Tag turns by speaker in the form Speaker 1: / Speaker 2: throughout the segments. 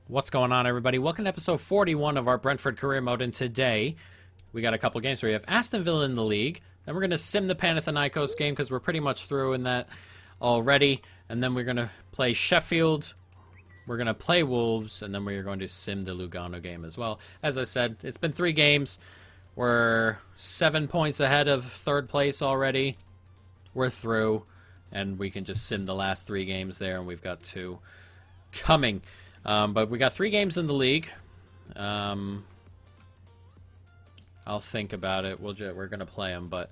Speaker 1: What's going on, everybody? Welcome to episode 41 of our Brentford career mode, and today we got a couple games where we have Aston Villa in the league. Then we're going to sim the Panathinaikos game because we're pretty much through in that already. And then we're going to play Sheffield. We're going to play Wolves, and then we're going to sim the Lugano game as well. As I said, it's been 3 games. We're 7 points ahead of third place already. We're through, and we can just sim the last 3 games there, and we've got 2 coming. But we got 3 games in the league. I'll think about it. We're going to play them. But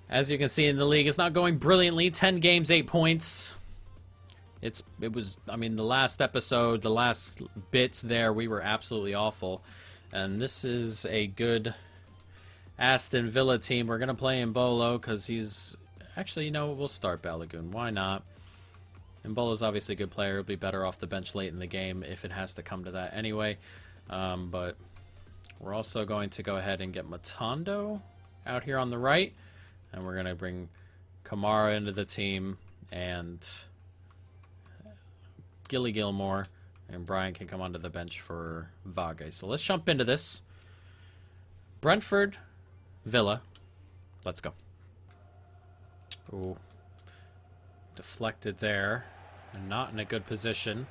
Speaker 1: as you can see in the league, it's not going brilliantly. 10 games, 8 points. I mean, the last episode, the last bits there, we were absolutely awful. And this is a good Aston Villa team. We're going to play Mbolo because he's... Actually, you know, we'll start Balogun. Why not? Mbolo's obviously a good player. He'll be better off the bench late in the game if it has to come to that anyway. But we're also going to go ahead and get Matondo out here on the right. And we're going to bring Kamara into the team. And Gilly Gilmore. And Brian can come onto the bench for Vage. So let's jump into this. Brentford, Villa. Let's go. Ooh. Deflected there. And not in a good position.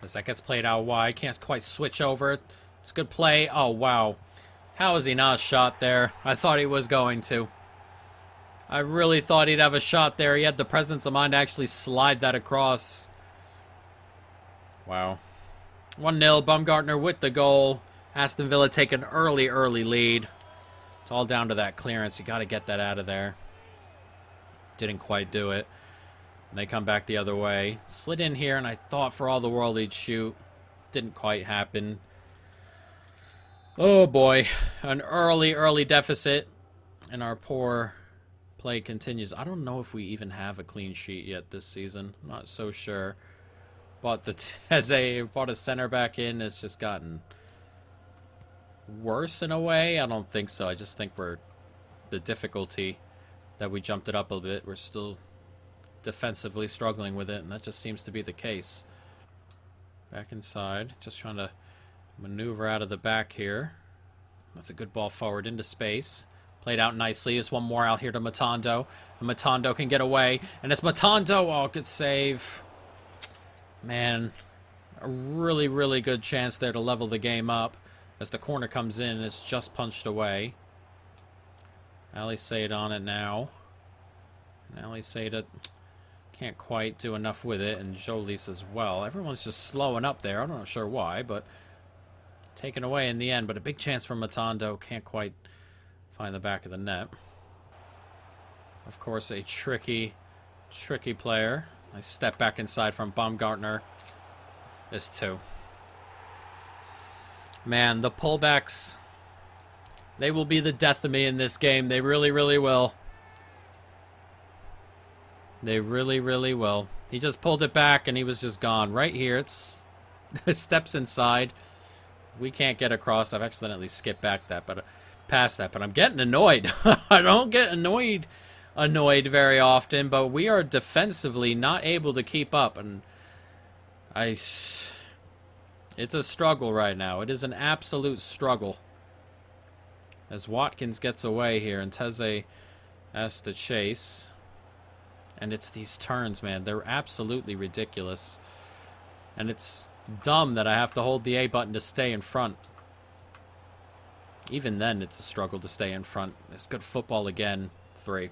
Speaker 1: As that gets played out wide. Can't quite switch over. It's a good play. Oh, wow. How is he not shot there? I thought he was going to. I really thought he'd have a shot there. He had the presence of mind to actually slide that across. Wow. 1-0. Baumgartner with the goal. Aston Villa take an early lead. It's all down to that clearance. You got to get that out of there. Didn't quite do it. And they come back the other way. Slid in here, and I thought for all the world he'd shoot. Didn't quite happen. Oh boy. An early deficit. And our poor play continues. I don't know if we even have a clean sheet yet this season. I'm not so sure. Bought a center back in. It's just gotten worse in a way. I don't think so. I just think the difficulty that we jumped it up a bit. We're still defensively struggling with it, and that just seems to be the case. Back inside. Just trying to maneuver out of the back here. That's a good ball forward into space. Played out nicely. There's one more out here to Matondo. And Matondo can get away. And it's Matondo. Oh, good save. Man, a really good chance there to level the game up. As the corner comes in, and it's just punched away. Ali Said on it now. And Ali Said can't quite do enough with it, and Jolis as well. Everyone's just slowing up there. I'm not sure why, but taken away in the end. But a big chance for Matondo. Can't quite find the back of the net. Of course, a tricky player. Nice step back inside from Baumgartner. This too. Man, the pullbacks, they will be the death of me in this game. They really will. They really will. He just pulled it back and he was just gone. Right here, it's steps inside. We can't get across. I've accidentally skipped back past that, but I'm getting annoyed. I don't get annoyed very often, but we are defensively not able to keep up, and it's a struggle right now. It is an absolute struggle. As Watkins gets away here, and Teze has to chase. And it's these turns, man. They're absolutely ridiculous. And it's dumb that I have to hold the A button to stay in front. Even then, it's a struggle to stay in front. It's good football again. 3.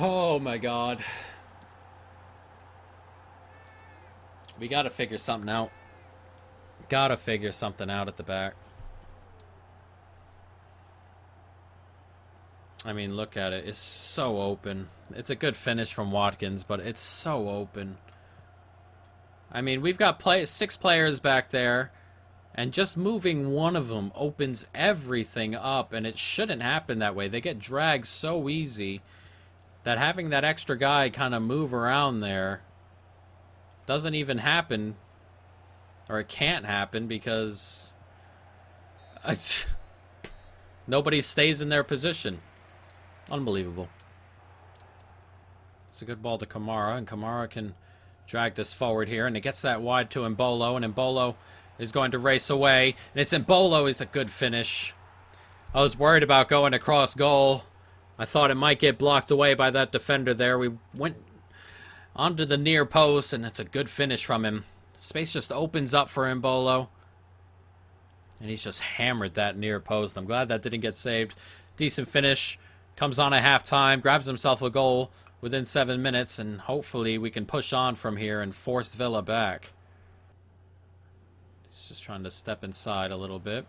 Speaker 1: Oh, my God. We got to figure something out. Got to figure something out at the back. I mean, look at it. It's so open. It's a good finish from Watkins, but it's so open. I mean, we've got 6 players back there, and just moving one of them opens everything up, and it shouldn't happen that way. They get dragged so easy that having that extra guy kind of move around there doesn't even happen, or it can't happen because nobody stays in their position. Unbelievable. It's a good ball to Kamara, and Kamara can drag this forward here, and it gets that wide to Mbolo, and Mbolo is going to race away, and it's Mbolo is a good finish. I was worried about going across goal. I thought it might get blocked away by that defender there. We went onto the near post, and it's a good finish from him. Space just opens up for Mbolo, and he's just hammered that near post. I'm glad that didn't get saved. Decent finish. Comes on at halftime, grabs himself a goal within 7 minutes, and hopefully we can push on from here and force Villa back. He's just trying to step inside a little bit.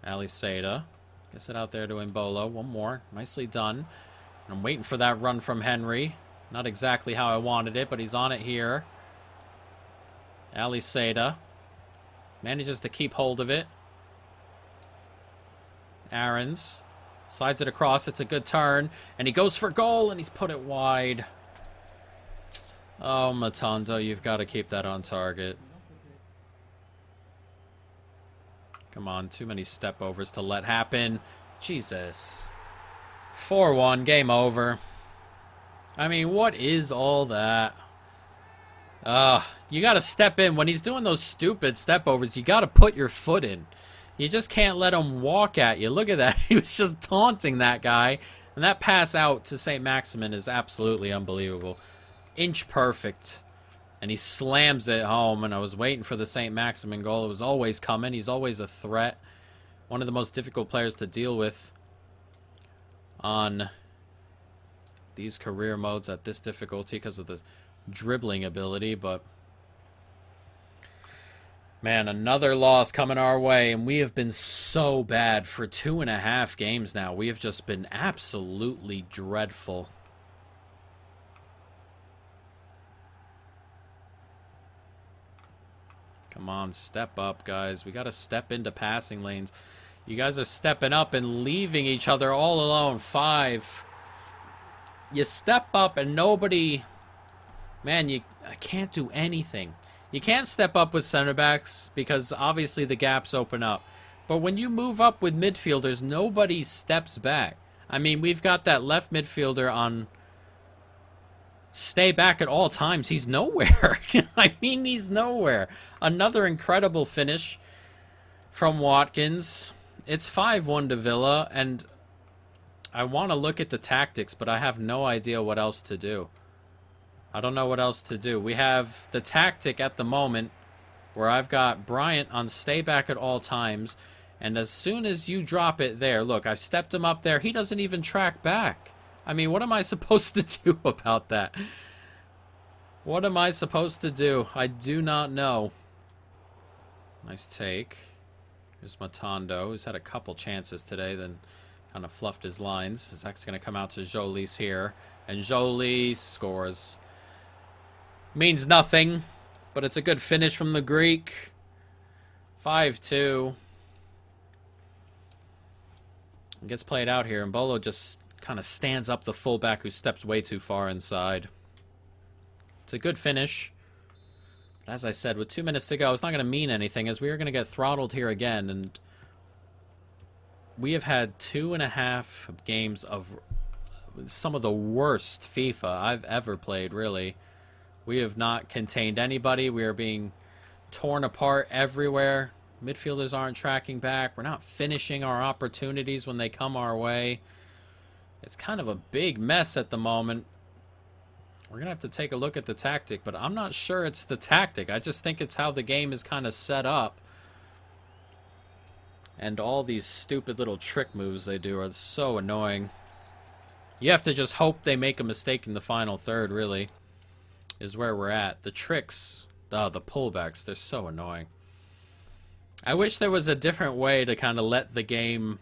Speaker 1: Ali Seda gets it out there to Mbolo. One more. Nicely done. And I'm waiting for that run from Henry. Not exactly how I wanted it, but he's on it here. Ali Seda manages to keep hold of it. Aarons slides it across. It's a good turn. And he goes for goal, and he's put it wide. Oh, Matondo, you've got to keep that on target. Come on, too many step overs to let happen. Jesus. 4-1, game over. I mean, what is all that? You got to step in. When he's doing those stupid step overs, you got to put your foot in. You just can't let him walk at you. Look at that. He was just taunting that guy. And that pass out to St. Maximin is absolutely unbelievable. Inch perfect. And he slams it home. And I was waiting for the St. Maximin goal. It was always coming. He's always a threat. One of the most difficult players to deal with on these career modes at this difficulty because of the dribbling ability. But man, another loss coming our way, and we have been so bad for 2.5 games now. We have just been absolutely dreadful. Come on, step up, guys. We got to step into passing lanes. You guys are stepping up and leaving each other all alone. 5. You step up and nobody... Man, I can't do anything. You can't step up with center backs because obviously the gaps open up. But when you move up with midfielders, nobody steps back. I mean, we've got that left midfielder on stay back at all times. He's nowhere. I mean, he's nowhere. Another incredible finish from Watkins. It's 5-1 to Villa, and I want to look at the tactics, but I have no idea what else to do. I don't know what else to do. We have the tactic at the moment where I've got Bryant on stay back at all times, and as soon as you drop it there, look, I've stepped him up there. He doesn't even track back. I mean, what am I supposed to do about that? What am I supposed to do? I do not know. Nice take. Here's Matondo, who's had a couple chances today, then kind of fluffed his lines. Zach's going to come out to Jolis here, and Jolis scores. Means nothing, but it's a good finish from the Greek. 5-2. It gets played out here, and Bolo just kind of stands up the fullback who steps way too far inside. It's a good finish. But as I said, with 2 minutes to go, it's not going to mean anything, as we are going to get throttled here again, and we have had 2.5 games of some of the worst FIFA I've ever played, really. We have not contained anybody. We are being torn apart everywhere. Midfielders aren't tracking back. We're not finishing our opportunities when they come our way. It's kind of a big mess at the moment. We're going to have to take a look at the tactic, but I'm not sure it's the tactic. I just think it's how the game is kind of set up. And all these stupid little trick moves they do are so annoying. You have to just hope they make a mistake in the final third, really, is where we're at. The tricks, the pullbacks, they're so annoying. I wish there was a different way to kind of let the game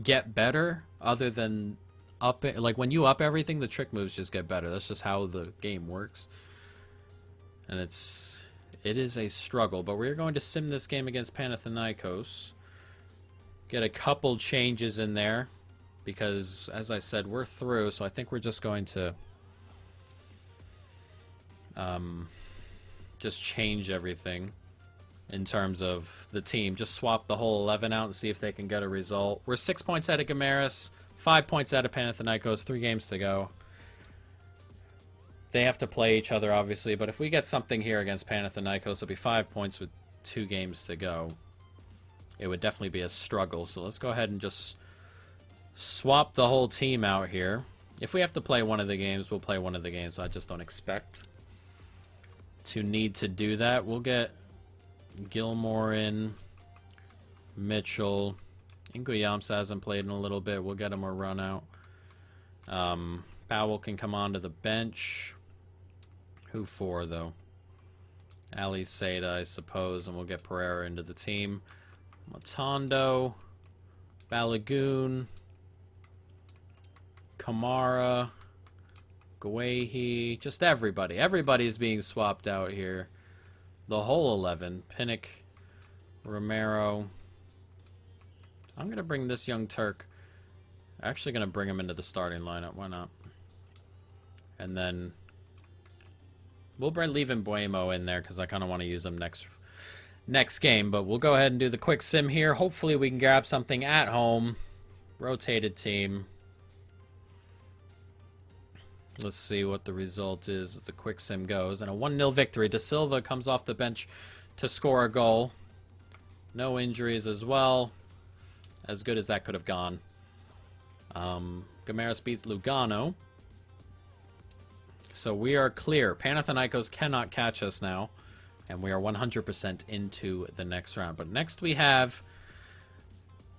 Speaker 1: get better other than up it. Like when you up everything, the trick moves just get better. That's just how the game works. And it is a struggle, but we're going to sim this game against Panathinaikos. Get a couple changes in there because, as I said, we're through, so I think we're just going to just change everything in terms of the team. Just swap the whole 11 out and see if they can get a result. We're 6 points out of Gamaris, 5 points out of Panathinaikos, 3 games to go. They have to play each other, obviously, but if we get something here against Panathinaikos, it'll be 5 points with 2 games to go. It would definitely be a struggle, so let's go ahead and just swap the whole team out here. If we have to play one of the games, we'll play one of the games, so I just don't expect to need to do that. We'll get Gilmore in, Mitchell. Nguyamsa hasn't played in a little bit. We'll get him a run out. Powell can come onto the bench. Who for, though? Ali Seda, I suppose, and we'll get Pereira into the team. Matondo, Balagoon, Kamara, Guehi, just everybody. Everybody's being swapped out here. The whole 11. Pinnock, Romero. I'm going to bring this young Turk. Actually going to bring him into the starting lineup. Why not? And then we'll leave Mbuemo in there because I kind of want to use him next game. But we'll go ahead and do the quick sim here. Hopefully we can grab something at home. Rotated team. Let's see what the result is as the quick sim goes. And a 1-0 victory. Da Silva comes off the bench to score a goal. No injuries as well. As good as that could have gone. Gomeris beats Lugano. So we are clear. Panathinaikos cannot catch us now. And we are 100% into the next round. But next we have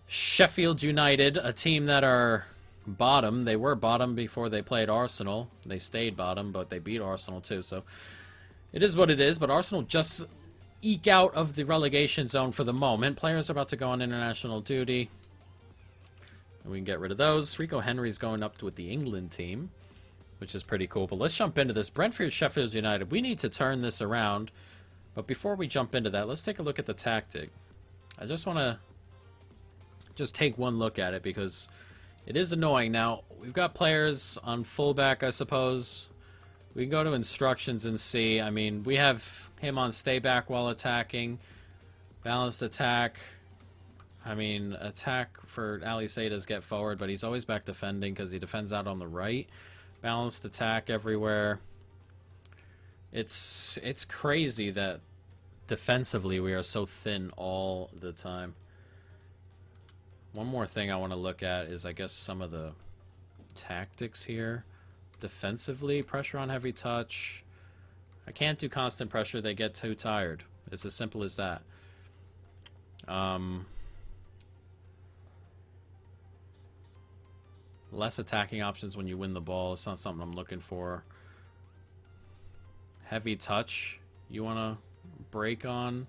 Speaker 1: Sheffield United, a team that are bottom. They were bottom before they played Arsenal. They stayed bottom, but they beat Arsenal too. So it is what it is. But Arsenal just eke out of the relegation zone for the moment. Players are about to go on international duty. And we can get rid of those. Rico Henry's going up with the England team, which is pretty cool. But let's jump into this. Brentford, Sheffield United. We need to turn this around. But before we jump into that, let's take a look at the tactic. I just want to take one look at it because it is annoying. Now, we've got players on fullback, I suppose. We can go to instructions and see. I mean, we have him on stay back while attacking. Balanced attack. I mean, attack for Ali Sada's get forward, but he's always back defending because he defends out on the right. Balanced attack everywhere. It's crazy that defensively we are so thin all the time. One more thing I want to look at is, I guess, some of the tactics here. Defensively, pressure on heavy touch. I can't do constant pressure. They get too tired. It's as simple as that. Less attacking options when you win the ball. It's not something I'm looking for. Heavy touch. You want to break on.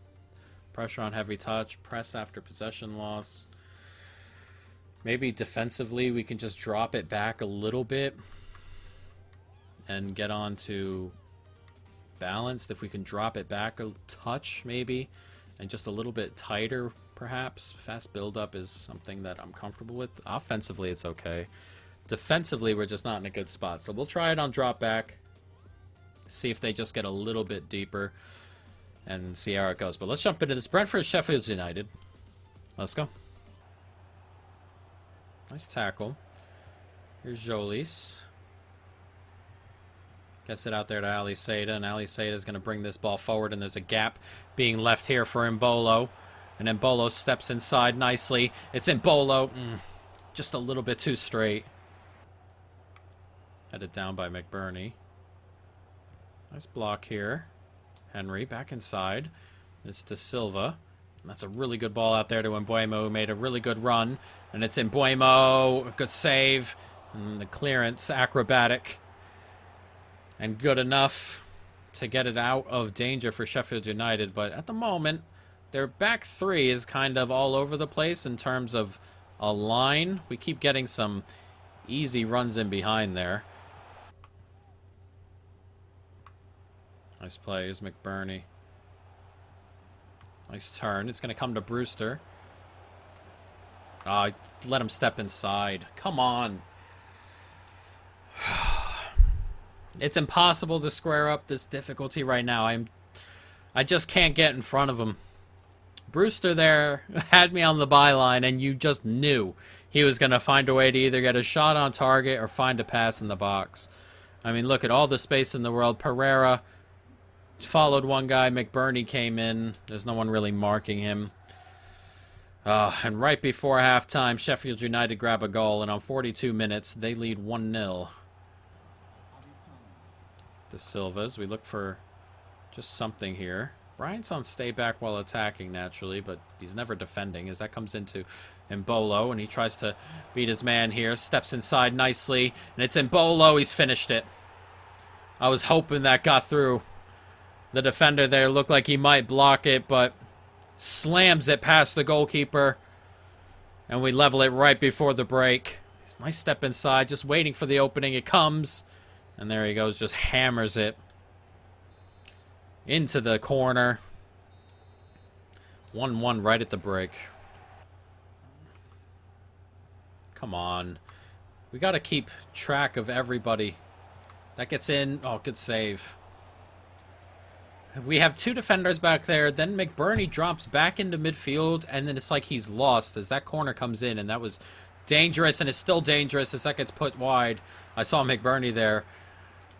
Speaker 1: Pressure on heavy touch. Press after possession loss. Maybe defensively we can just drop it back a little bit and get on to balanced. If we can drop it back a touch maybe and just a little bit tighter perhaps. Fast build-up is something that I'm comfortable with. Offensively it's okay. Defensively we're just not in a good spot. So we'll try it on drop back. See if they just get a little bit deeper and see how it goes. But let's jump into this. Brentford, Sheffield United. Let's go. Nice tackle. Here's Jolis. Gets it out there to Ali Seda, and Ali Seda is going to bring this ball forward, and there's a gap being left here for Mbolo. And Mbolo steps inside nicely. It's Mbolo. Just a little bit too straight. Headed down by McBurney. Nice block here. Henry back inside. It's Da Silva. That's a really good ball out there to Mbuemo, who made a really good run. And it's Mbuemo. A good save. And the clearance, acrobatic. And good enough to get it out of danger for Sheffield United. But at the moment, their back three is kind of all over the place in terms of a line. We keep getting some easy runs in behind there. Nice play. Here's McBurney. Nice turn. It's going to come to Brewster. Let him step inside. Come on. It's impossible to square up this difficulty right now. I just can't get in front of him. Brewster there had me on the byline, and you just knew he was going to find a way to either get a shot on target or find a pass in the box. I mean, look at all the space in the world. Pereira followed one guy. McBurney came in. There's no one really marking him. And right before halftime, Sheffield United grab a goal, and on 42 minutes, they lead 1-0. The Silvas. We look for just something here. Bryant's on stay back while attacking, naturally, but he's never defending, as that comes into Mbolo, and he tries to beat his man here. Steps inside nicely, and it's Mbolo. He's finished it. I was hoping that got through. The defender there looked like he might block it, but slams it past the goalkeeper, and we level it right before the break. Nice step inside, just waiting for the opening. It comes, and there he goes, just hammers it into the corner. 1-1 right at the break. Come on. We got to keep track of everybody. That gets in. Oh, good save. We have two defenders back there. Then McBurney drops back into midfield, and then it's like he's lost as that corner comes in, and that was dangerous, and it's still dangerous as that gets put wide. I saw McBurney there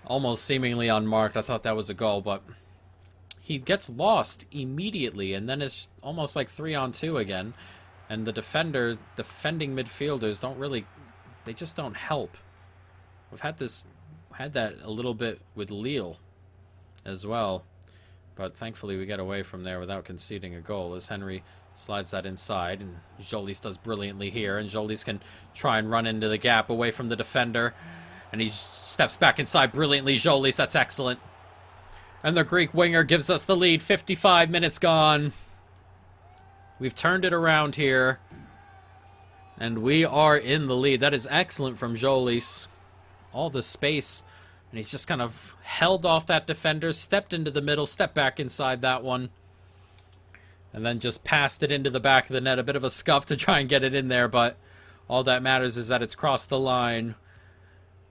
Speaker 1: almost seemingly unmarked. I thought that was a goal, but he gets lost immediately, and then it's almost like 3-on-2 again. And the defending midfielders don't really, they just don't help. We've had that a little bit with Lille as well. But thankfully we get away from there without conceding a goal as Henry slides that inside. And Jolis does brilliantly here. And Jolis can try and run into the gap away from the defender. And he steps back inside brilliantly. Jolis, that's excellent. And the Greek winger gives us the lead. 55 minutes gone. We've turned it around here. And we are in the lead. That is excellent from Jolis. All the space. And he's just kind of held off that defender. Stepped into the middle. Stepped back inside that one. And then just passed it into the back of the net. A bit of a scuff to try and get it in there. But all that matters is that it's crossed the line.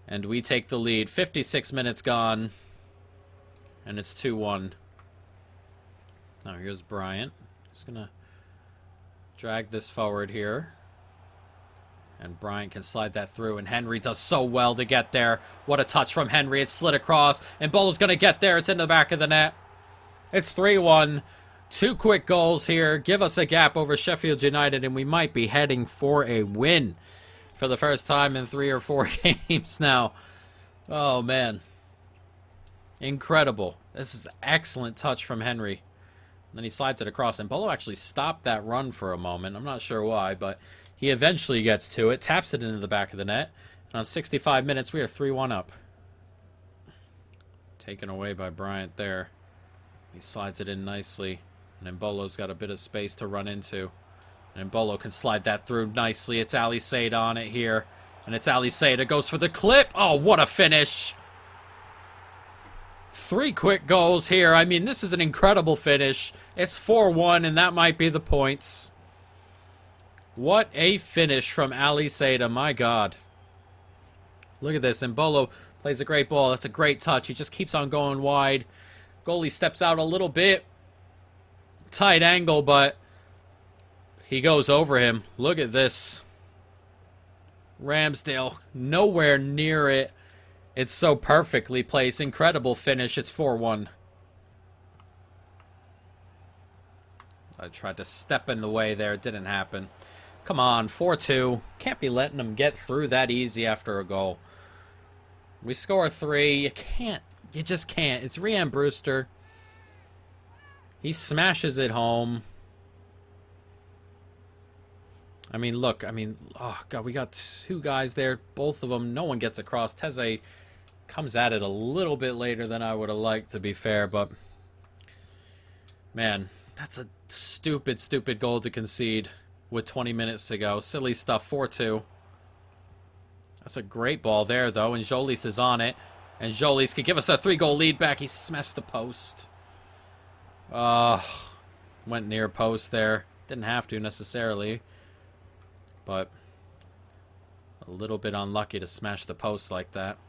Speaker 1: And we take the lead. 56 minutes gone. And it's 2-1. Now here's Bryant. He's going to drag this forward here. And Bryant can slide that through. And Henry does so well to get there. What a touch from Henry. It's slid across. And Bolo's going to get there. It's in the back of the net. It's 3-1. 2 quick goals here. Give us a gap over Sheffield United. And we might be heading for a win. For the first time in 3 or 4 games now. Oh, man. Incredible. This is an excellent touch from Henry. And then he slides it across. And Bolo actually stopped that run for a moment. I'm not sure why, but he eventually gets to it. Taps it into the back of the net. And on 65 minutes, we are 3-1 up. Taken away by Bryant there. He slides it in nicely. And Mbolo's got a bit of space to run into. And Mbolo can slide that through nicely. It's Ali Said on it here. And it's Ali Said. It goes for the clip. Oh, what a finish. 3 quick goals here. I mean, this is an incredible finish. It's 4-1, and that might be the points. What a finish from Ali Said. My God. Look at this. Mbolo plays a great ball. That's a great touch. He just keeps on going wide. Goalie steps out a little bit. Tight angle, but he goes over him. Look at this. Ramsdale nowhere near it. It's so perfectly placed. Incredible finish. It's 4-1. I tried to step in the way there. It didn't happen. Come on, 4-2. Can't be letting them get through that easy after a goal. We score 3. You can't. You just can't. It's Rhian Brewster. He smashes it home. I mean, look. I mean, oh, God, we got 2 guys there. Both of them. No one gets across. Teze comes at it a little bit later than I would have liked, to be fair, but man, that's a stupid, stupid goal to concede with 20 minutes to go. Silly stuff. 4-2. That's a great ball there, though, and Jolis is on it, and Jolis could give us a 3-goal lead back. He smashed the post. Went near post there. Didn't have to necessarily, but a little bit unlucky to smash the post like that.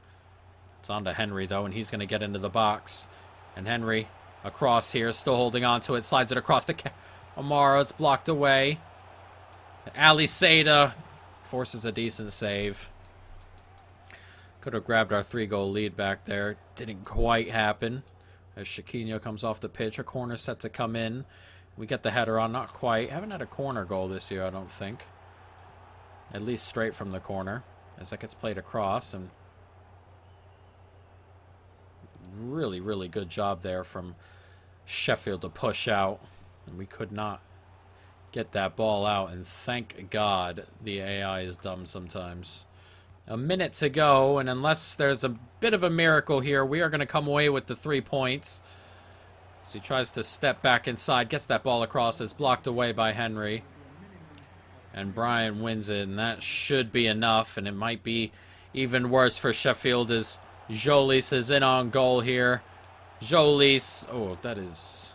Speaker 1: It's on to Henry, though, and he's going to get into the box. And Henry, across here, still holding on to it. Slides it across to Amara. It's blocked away. Ali Said forces a decent save. Could have grabbed our 3-goal lead back there. Didn't quite happen. As Chiquinho comes off the pitch, a corner set to come in. We get the header on, not quite. Haven't had a corner goal this year, I don't think. At least straight from the corner. As that gets played across, and really, really good job there from Sheffield to push out. And we could not get that ball out, and thank God the AI is dumb sometimes. A minute to go, and unless there's a bit of a miracle here, we are going to come away with the 3 points. So he tries to step back inside, gets that ball across, is blocked away by Henry. And Brian wins it, and that should be enough, and it might be even worse for Sheffield as Jolis is in on goal here. Jolis, oh, that is...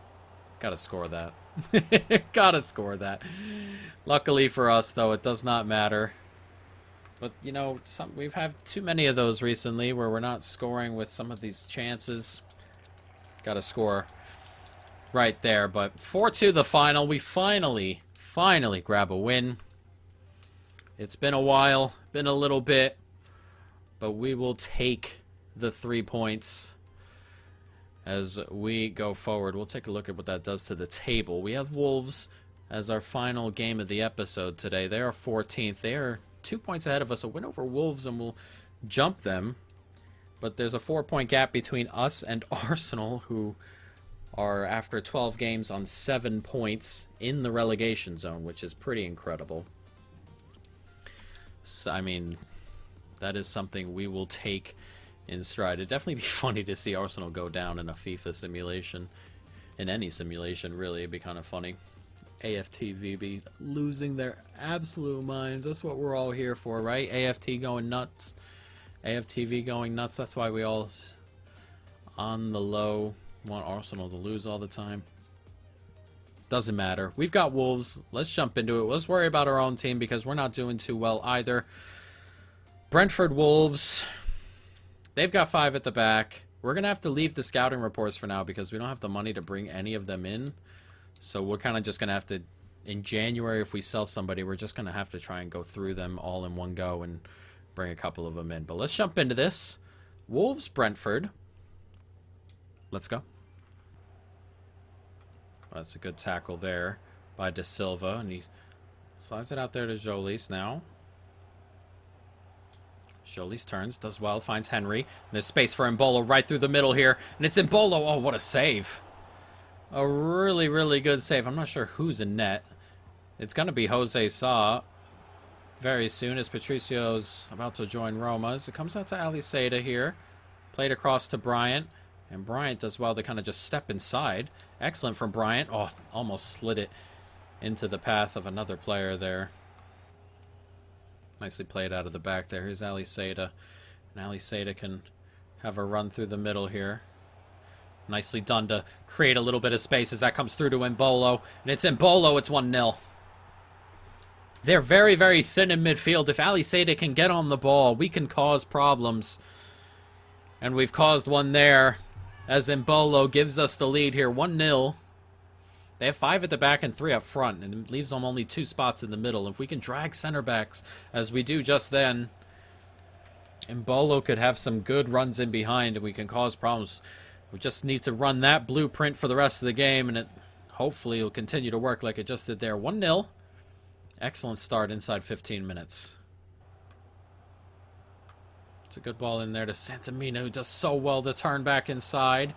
Speaker 1: Gotta score that. Gotta score that. Luckily for us, though, it does not matter. But, you know, we've had too many of those recently where we're not scoring with some of these chances. Gotta score right there. But 4-2 the final. We finally grab a win. It's been a while, been a little bit, but we will take the 3 points as we go forward. We'll take a look at what that does to the table. We have Wolves as our final game of the episode today. They are 14th. They are 2 points ahead of us. A win over Wolves and we'll jump them. But there's a 4-point gap between us and Arsenal, who are, after 12 games, on 7 points in the relegation zone, which is pretty incredible. So, I mean, that is something we will take in stride. It'd definitely be funny to see Arsenal go down in a FIFA simulation. In any simulation, really. It'd be kind of funny. AFTV be losing their absolute minds. That's what we're all here for, right? AFT going nuts. AFTV going nuts. That's why we all, on the low, want Arsenal to lose all the time. Doesn't matter. We've got Wolves. Let's jump into it. Let's worry about our own team because we're not doing too well either. Brentford Wolves. They've got 5 at the back. We're going to have to leave the scouting reports for now because we don't have the money to bring any of them in. So we're kind of just going to have to, in January, if we sell somebody, we're just going to have to try and go through them all in one go and bring a couple of them in. But let's jump into this. Wolves, Brentford. Let's go. That's a good tackle there by De Silva, and he slides it out there to Jolis now. Jolis turns, does well, finds Henry. And there's space for Mbolo right through the middle here, and it's Mbolo. Oh, what a save. A really, really good save. I'm not sure who's in net. It's going to be Jose Sa very soon as Patricio's about to join Roma. As it comes out to Ali Seda here. Played across to Bryant. And Bryant does well to kind of just step inside. Excellent from Bryant. Oh, almost slid it into the path of another player there. Nicely played out of the back there. Here's Ali Seda. And Ali Seda can have a run through the middle here. Nicely done to create a little bit of space as that comes through to Mbolo. And it's Mbolo. It's 1-0. They're very, very thin in midfield. If Ali Seda can get on the ball, we can cause problems. And we've caused one there. As Mbolo gives us the lead here, 1-0. They have 5 at the back and 3 up front, and it leaves them only 2 spots in the middle. If we can drag center backs, as we do just then, Mbolo could have some good runs in behind, and we can cause problems. We just need to run that blueprint for the rest of the game, and it hopefully will continue to work like it just did there. 1-0. Excellent start inside 15 minutes. It's a good ball in there to Santamina, who does so well to turn back inside.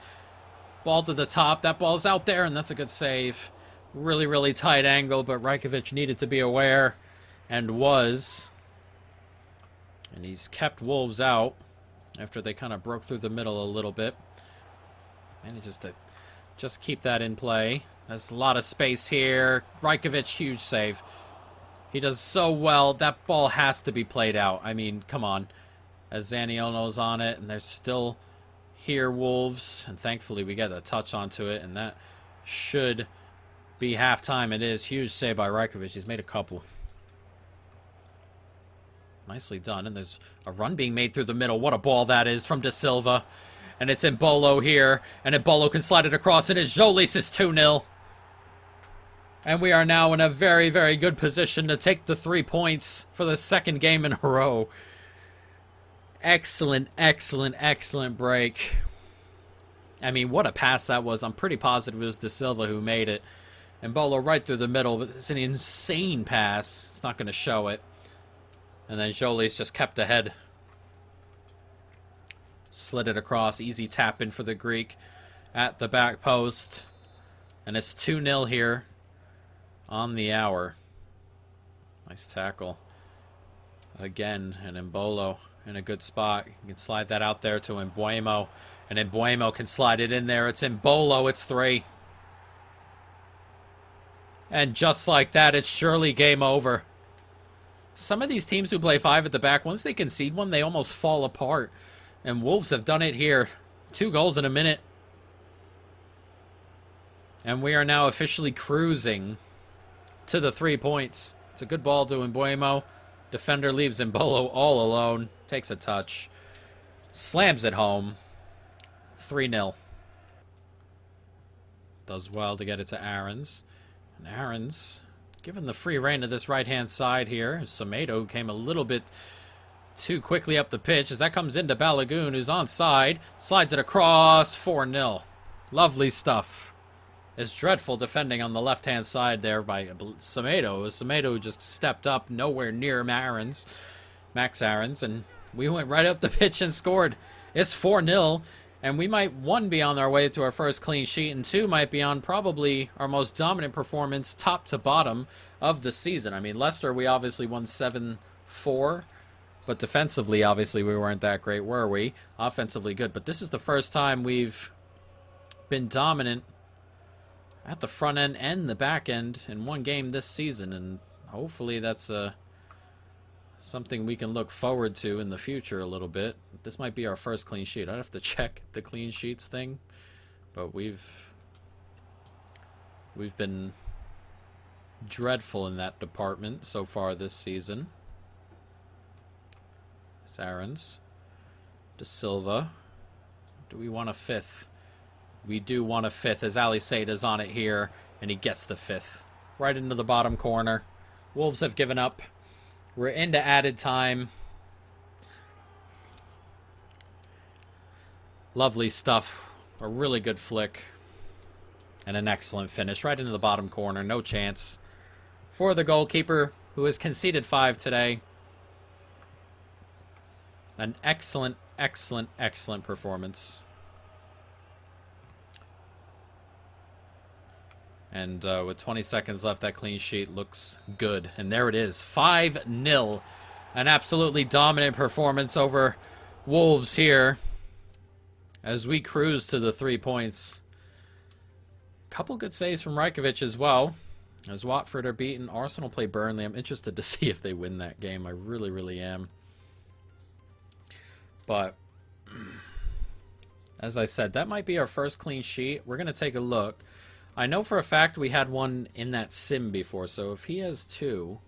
Speaker 1: Ball to the top. That ball's out there, and that's a good save. Really, really tight angle, but Rajkovic needed to be aware, and was. And he's kept Wolves out after they kind of broke through the middle a little bit. Manages to just keep that in play. There's a lot of space here. Rajkovic, huge save. He does so well. That ball has to be played out. I mean, come on. As Zaniolo's on it, and they're still here, Wolves. And thankfully, we get a touch onto it, and that should be halftime. It is. Huge save by Rajkovic. He's made a couple. Nicely done. And there's a run being made through the middle. What a ball that is from De Silva. And it's Mbolo here. And Mbolo can slide it across, and it's Jolis is 2-0. And we are now in a very, very good position to take the 3 points for the second game in a row. Excellent, excellent, excellent break. I mean, what a pass that was. I'm pretty positive it was De Silva who made it. And Bolo right through the middle. But it's an insane pass. It's not going to show it. And then Joly's just kept ahead. Slid it across. Easy tap in for the Greek at the back post. And it's 2-0 here on the hour. Nice tackle. Again, and Mbolo in a good spot. You can slide that out there to Mbuemo. And Mbuemo can slide it in there. It's Mbolo. It's 3. And just like that, it's surely game over. Some of these teams who play 5 at the back, once they concede one, they almost fall apart. And Wolves have done it here. 2 goals in a minute. And we are now officially cruising to the 3 points. It's a good ball to Mbuemo. Defender leaves Mbolo all alone. Takes a touch. Slams it home. 3-0. Does well to get it to Aarons. And Aarons, given the free rein to this right-hand side here. Semedo came a little bit too quickly up the pitch as that comes into Balogun, who's onside. Slides it across. 4-0. Lovely stuff. It's dreadful defending on the left-hand side there by Semedo. Semedo just stepped up nowhere near Max Aarons, and we went right up the pitch and scored. It's 4-0, and we might, 1, be on our way to our first clean sheet, and 2, might be on probably our most dominant performance top to bottom of the season. I mean, Leicester, we obviously won 7-4, but defensively, obviously, we weren't that great, were we? Offensively good, but this is the first time we've been dominant at the front end and the back end in one game this season, and hopefully that's something we can look forward to in the future a little bit. This might be our first clean sheet. I'd have to check the clean sheets thing, but we've been dreadful in that department so far this season. Aarons, De Silva. Do we want a 5th? We do want a 5th as Ali Sada's on it here, and he gets the 5th. Right into the bottom corner. Wolves have given up. We're into added time. Lovely stuff. A really good flick. And an excellent finish. Right into the bottom corner. No chance for the goalkeeper, who has conceded 5 today. An excellent, excellent, excellent performance. And with 20 seconds left, that clean sheet looks good. And there it is, 5-0. An absolutely dominant performance over Wolves here as we cruise to the 3 points. Couple good saves from Rajkovic as well. As Watford are beaten, Arsenal play Burnley. I'm interested to see if they win that game. I really, really am. But as I said, that might be our first clean sheet. We're going to take a look. I know for a fact we had one in that sim before, so if he has 2,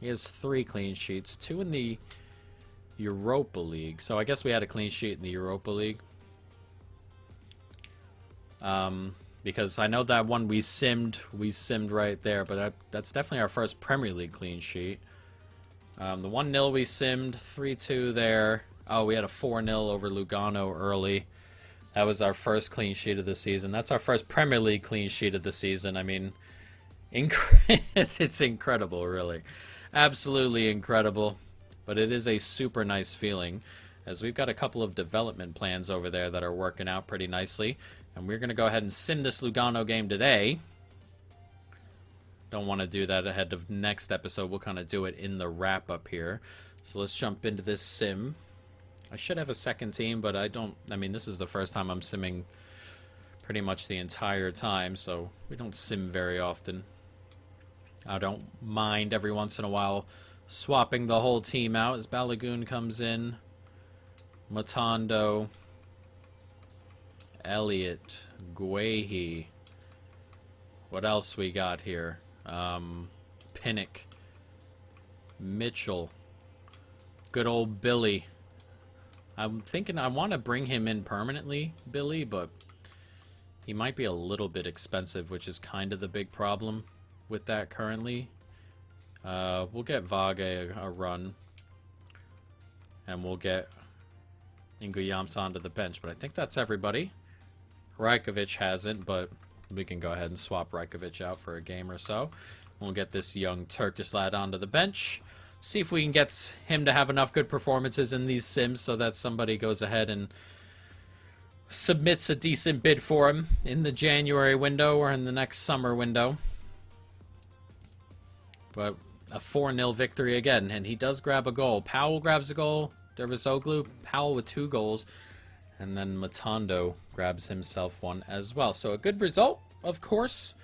Speaker 1: he has 3 clean sheets, 2 in the Europa League. So I guess we had a clean sheet in the Europa League. Because I know that one we simmed right there, but that's definitely our first Premier League clean sheet. The 1-0 we simmed, 3-2 there. Oh, we had a 4-0 over Lugano early. That was our first clean sheet of the season. That's our first Premier League clean sheet of the season. I mean, it's incredible, really. Absolutely incredible. But it is a super nice feeling, as we've got a couple of development plans over there that are working out pretty nicely. And we're going to go ahead and sim this Lugano game today. Don't want to do that ahead of next episode. We'll kind of do it in the wrap-up here. So let's jump into this sim. I should have a second team, but I mean, this is the first time I'm simming pretty much the entire time, so we don't sim very often. I don't mind every once in a while swapping the whole team out as Balogun comes in. Matondo. Elliott. Guehi. What else we got here? Pinnock. Mitchell. Good old Billy. I'm thinking I want to bring him in permanently, Billy, but he might be a little bit expensive, which is kind of the big problem with that currently. We'll get Vage a run, and we'll get Nguyam's onto the bench, but I think that's everybody. Rajkovic hasn't, but we can go ahead and swap Rajkovic out for a game or so. We'll get this young Turkish lad onto the bench. See if we can get him to have enough good performances in these sims so that somebody goes ahead and submits a decent bid for him in the January window or in the next summer window. But a 4-0 victory again, and he does grab a goal. Powell grabs a goal. Dervisoglu, Powell with 2 goals, and then Matondo grabs himself one as well. So a good result, of course.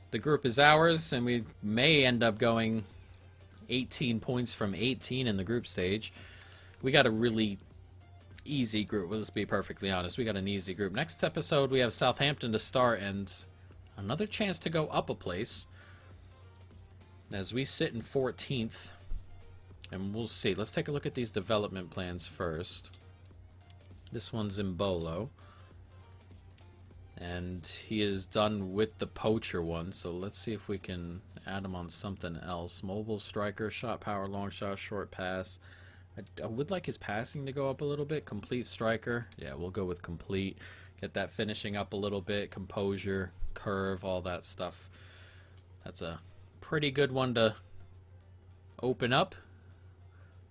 Speaker 1: The group is ours, and we may end up going 18 points from 18 in the group stage. We got a really easy group. Let's be perfectly honest. We got an easy group. Next episode, we have Southampton to start, and another chance to go up a place as we sit in 14th. And we'll see. Let's take a look at these development plans first. This one's in Bolo. And he is done with the poacher one, so let's see if we can add him on something else. Mobile striker, shot power, long shot, short pass. I would like his passing to go up a little bit. Complete striker. Yeah, we'll go with complete. Get that finishing up a little bit. Composure, curve, all that stuff. That's a pretty good one to open up.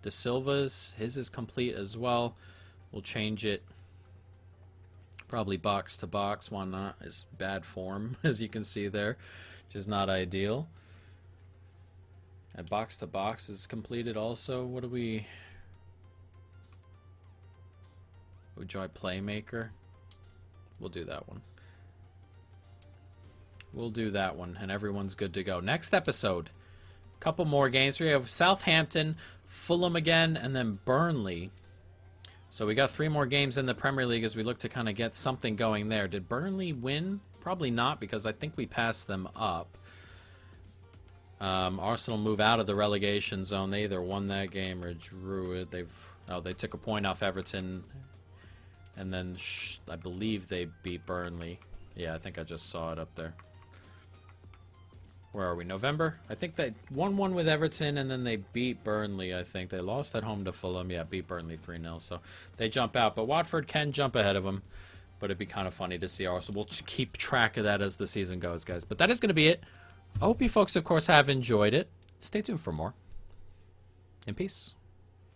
Speaker 1: De Silva's, his is complete as well. We'll change it. Probably box to box. Why not? It's bad form, as you can see there, which is not ideal. And box to box is completed also. What do we... Enjoy Playmaker. We'll do that one. We'll do that one, and everyone's good to go. Next episode, a couple more games. We have Southampton, Fulham again, and then Burnley. So we got 3 more games in the Premier League as we look to kind of get something going there. Did Burnley win? Probably not, because I think we passed them up. Arsenal move out of the relegation zone. They either won that game or drew it. They took a point off Everton, and then I believe they beat Burnley. Yeah, I think I just saw it up there. Where are we? November? I think they won one with Everton, and then they beat Burnley, I think. They lost at home to Fulham. Yeah, beat Burnley 3-0. So they jump out. But Watford can jump ahead of them. But it'd be kind of funny to see Arsenal. We'll keep track of that as the season goes, guys. But that is going to be it. I hope you folks, of course, have enjoyed it. Stay tuned for more. In peace.